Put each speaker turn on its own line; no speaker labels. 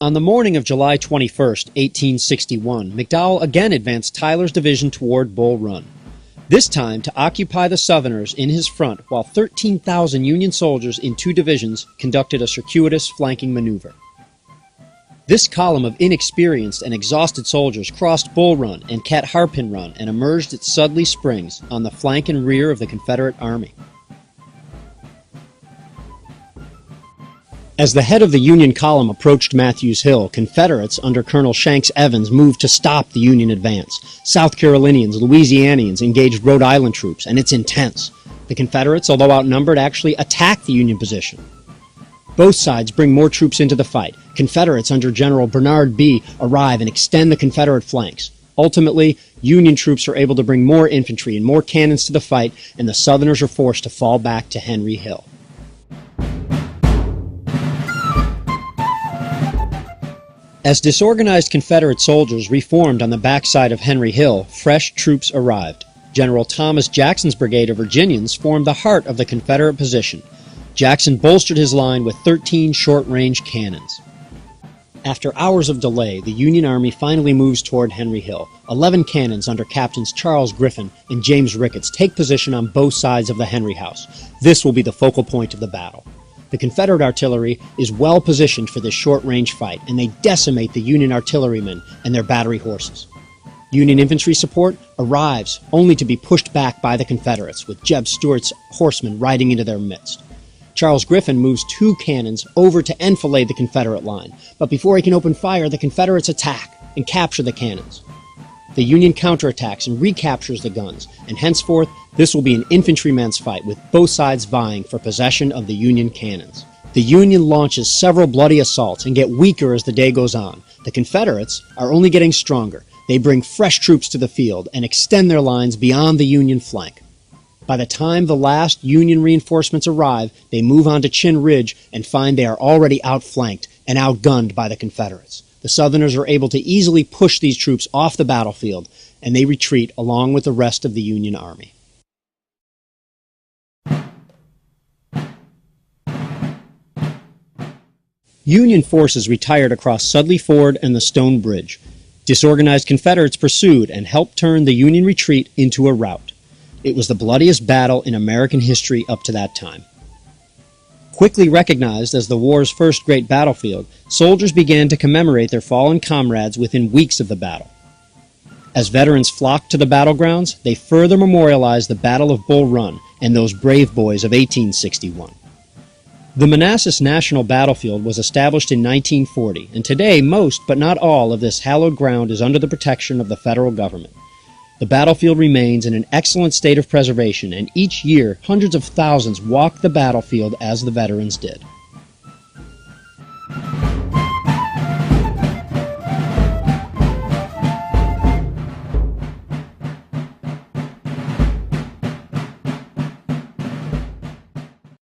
On the morning of July 21, 1861, McDowell again advanced Tyler's division toward Bull Run, this time to occupy the Southerners in his front while 13,000 Union soldiers in two divisions conducted a circuitous flanking maneuver. This column of inexperienced and exhausted soldiers crossed Bull Run and Cat Harpin Run and emerged at Sudley Springs on the flank and rear of the Confederate Army. As the head of the Union column approached Matthews Hill, Confederates under Colonel Shanks Evans moved to stop the Union advance. South Carolinians, Louisianians engaged Rhode Island troops, and it's intense. The Confederates, although outnumbered, actually attacked the Union position. Both sides bring more troops into the fight. Confederates under General Bernard Bee arrive and extend the Confederate flanks. Ultimately, Union troops are able to bring more infantry and more cannons to the fight, and the Southerners are forced to fall back to Henry Hill. As disorganized Confederate soldiers reformed on the backside of Henry Hill, fresh troops arrived. General Thomas Jackson's brigade of Virginians formed the heart of the Confederate position. Jackson bolstered his line with 13 short-range cannons. After hours of delay, the Union Army finally moves toward Henry Hill. 11 cannons under Captains Charles Griffin and James Ricketts take position on both sides of the Henry House. This will be the focal point of the battle. The Confederate artillery is well positioned for this short-range fight, and they decimate the Union artillerymen and their battery horses. Union infantry support arrives, only to be pushed back by the Confederates, with Jeb Stuart's horsemen riding into their midst. Charles Griffin moves 2 cannons over to enfilade the Confederate line, but before he can open fire, the Confederates attack and capture the cannons. The Union counterattacks and recaptures the guns, and henceforth, this will be an infantryman's fight, with both sides vying for possession of the Union cannons. The Union launches several bloody assaults and get weaker as the day goes on. The Confederates are only getting stronger. They bring fresh troops to the field and extend their lines beyond the Union flank. By the time the last Union reinforcements arrive, they move on to Chin Ridge and find they are already outflanked and outgunned by the Confederates. The Southerners are able to easily push these troops off the battlefield, and they retreat along with the rest of the Union Army. Union forces retired across Sudley Ford and the Stone Bridge. Disorganized Confederates pursued and helped turn the Union retreat into a rout. It was the bloodiest battle in American history up to that time. Quickly recognized as the war's first great battlefield, soldiers began to commemorate their fallen comrades within weeks of the battle. As veterans flocked to the battlegrounds, they further memorialized the Battle of Bull Run and those brave boys of 1861. The Manassas National Battlefield was established in 1940, and today most, but not all, of this hallowed ground is under the protection of the federal government. The battlefield remains in an excellent state of preservation, and each year hundreds of thousands walk the battlefield as the veterans did.